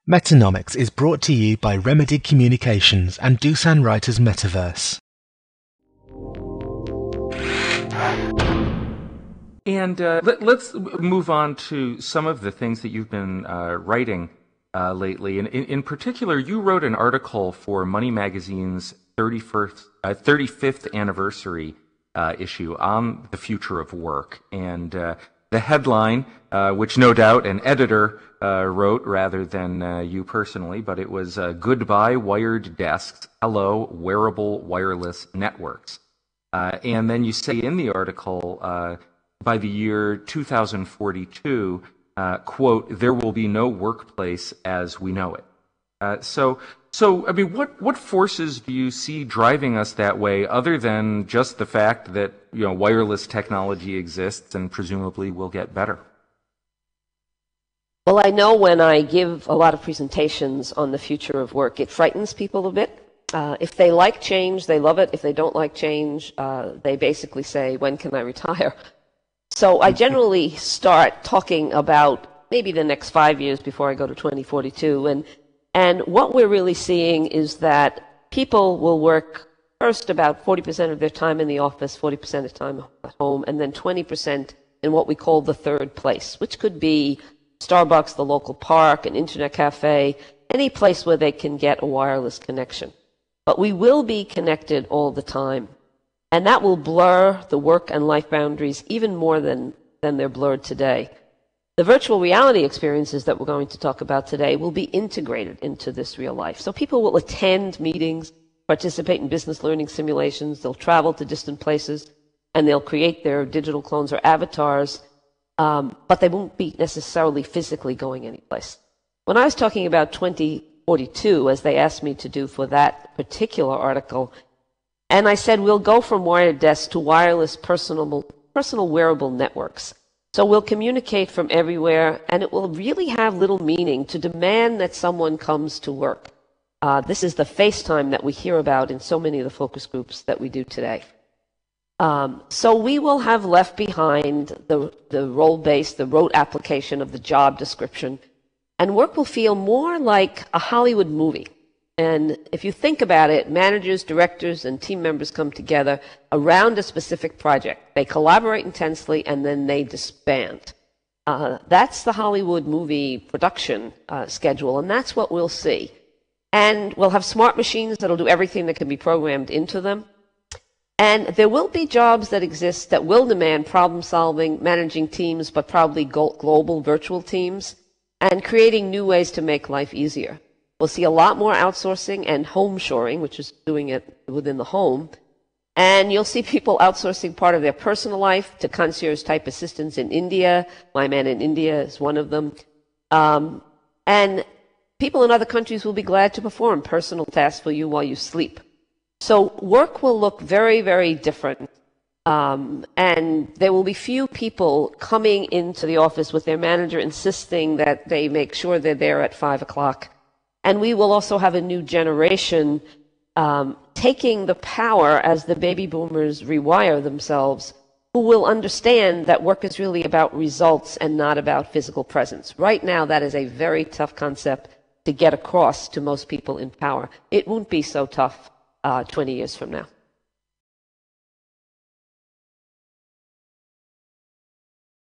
Metanomics is brought to you by Remedy Communications and Dusan Writers Metaverse. And let's move on to some of the things that you've been writing lately. And in particular, you wrote an article for Money Magazine's 35th anniversary issue on the future of work. And the headline, which no doubt an editor wrote rather than you personally, but it was Goodbye Wired Desks, Hello Wearable Wireless Networks. And then you say in the article, by the year 2042, quote, there will be no workplace as we know it. So I mean, what forces do you see driving us that way, other than just the fact that, you know, wireless technology exists and presumably will get better? Well, I know when I give a lot of presentations on the future of work, it frightens people a bit. If they like change, they love it. If they don't like change, they basically say, when can I retire? So I generally start talking about maybe the next 5 years before I go to 2042. And what we're really seeing is that people will work first about 40% of their time in the office, 40% of the time at home, and then 20% in what we call the third place, which could be Starbucks, the local park, an internet cafe, any place where they can get a wireless connection. But we will be connected all the time. And that will blur the work and life boundaries even more than they're blurred today. The virtual reality experiences that we're going to talk about today will be integrated into this real life. So people will attend meetings, participate in business learning simulations, they'll travel to distant places, and they'll create their digital clones or avatars, but they won't be necessarily physically going anyplace. When I was talking about 2042, as they asked me to do for that particular article, and I said we'll go from wired desks to wireless personal wearable networks. So we'll communicate from everywhere, and it will really have little meaning to demand that someone comes to work. This is the FaceTime that we hear about in so many of the focus groups that we do today. So we will have left behind the role-based, the rote application of the job description, and work will feel more like a Hollywood movie. And if you think about it, managers, directors, and team members come together around a specific project. They collaborate intensely, and then they disband. That's the Hollywood movie production schedule, and that's what we'll see. And we'll have smart machines that'll do everything that can be programmed into them. And there will be jobs that exist that will demand problem solving, managing teams, but probably global virtual teams, and creating new ways to make life easier. We'll see a lot more outsourcing and home shoring, which is doing it within the home. And you'll see people outsourcing part of their personal life to concierge-type assistants in India. My man in India is one of them. And people in other countries will be glad to perform personal tasks for you while you sleep. So work will look very, very different. And there will be few people coming into the office with their manager insisting that they make sure they're there at 5 o'clock. And we will also have a new generation taking the power as the baby boomers rewire themselves, who will understand that work is really about results and not about physical presence. Right now, that is a very tough concept to get across to most people in power. It won't be so tough 20 years from now.